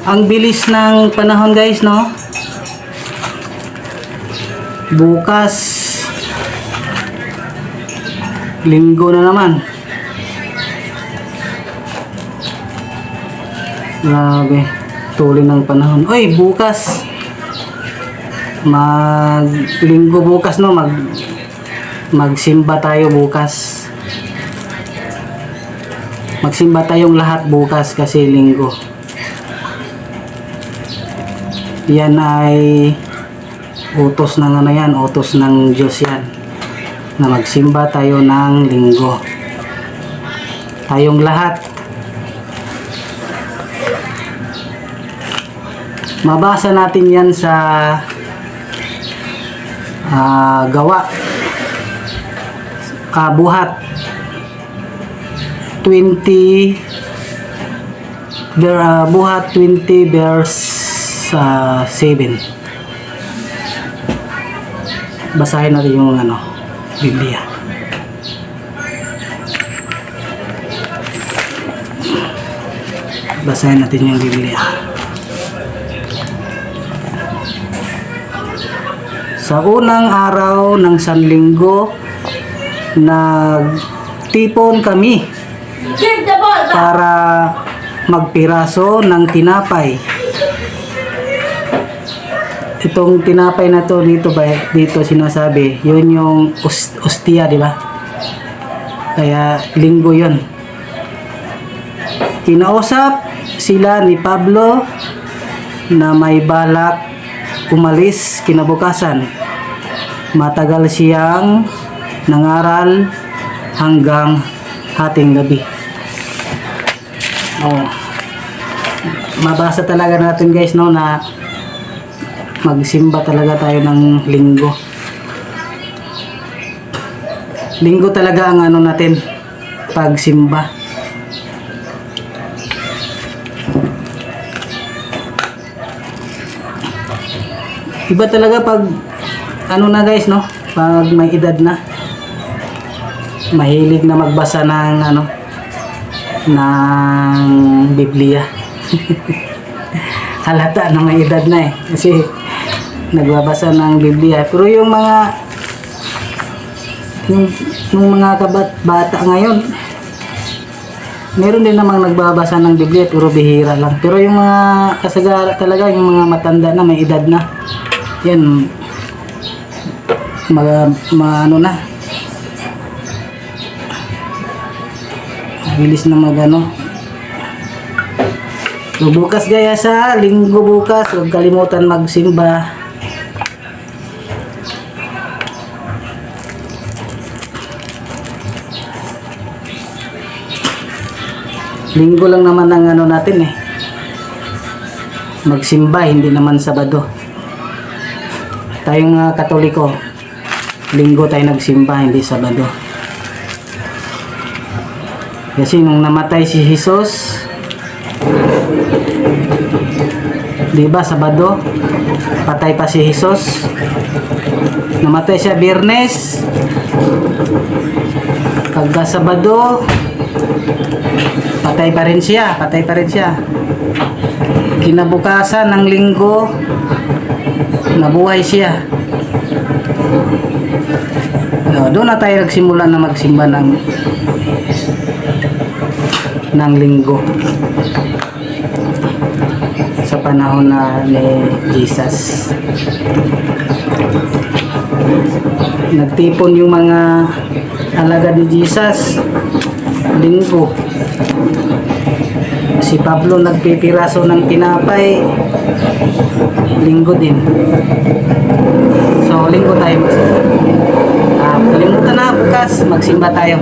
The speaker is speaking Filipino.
Ang bilis ng panahon guys, no? Bukas linggo na naman. Grabe, tuloy ng panahon. Oy, bukas linggo bukas, no? Magsimba tayo bukas. Magsimba tayong lahat bukas kasi linggo. Yan ay utos ng ano yan, utos ng Diyos yan. Na magsimba tayo ng linggo. Tayong lahat. Mabasa natin yan sa Buhat 20 Buhat 20 verse 7. Basahin natin yung Biblia. Basahin natin yung Biblia. Sa unang araw ng Sanlinggo, nagtipon kami para magpiraso ng tinapay. Itong tinapay na to dito sinasabi, yun yung ostia, di ba? Kaya linggo yun. Kinausap sila ni Pablo na may balak umalis kinabukasan. Matagal siyang nangaral hanggang hating gabi. Mabasa talaga natin guys, no, na magsimba talaga tayo ng linggo. Linggo talaga ang natin, pagsimba. Iba talaga pag na guys, no, pag may edad na, mahilig na magbasa ng ng Biblia. Halata na may edad na kasi nagbabasa ng Biblia. Pero yung mga bata ngayon, meron din namang nagbabasa ng Biblia pero bihira lang. Pero yung mga kasagara talaga, yung mga matanda na may edad na, yan na bilis na So, bukas gaya sa linggo bukas, huwag kalimutan magsimba. Linggo lang naman ang natin magsimba, hindi naman Sabado. Tayong Katoliko, linggo tayo nagsimba, hindi Sabado. Kasi nung namatay si Jesus, diba Sabado, patay pa si Jesus. Namatay siya Biyernes, pagka Sabado patay pa rin siya. Kinabukasan ng linggo, nabuhay siya. Doon na tayo nagsimula na magsimba ng linggo sa panahon ni Jesus. Nagtipon yung mga alagad ni Jesus linggo. Si Pablo nagpipiraso ng tinapay linggo din. So linggo tayo magsimba. Kalimutan na bukas magsimba tayo.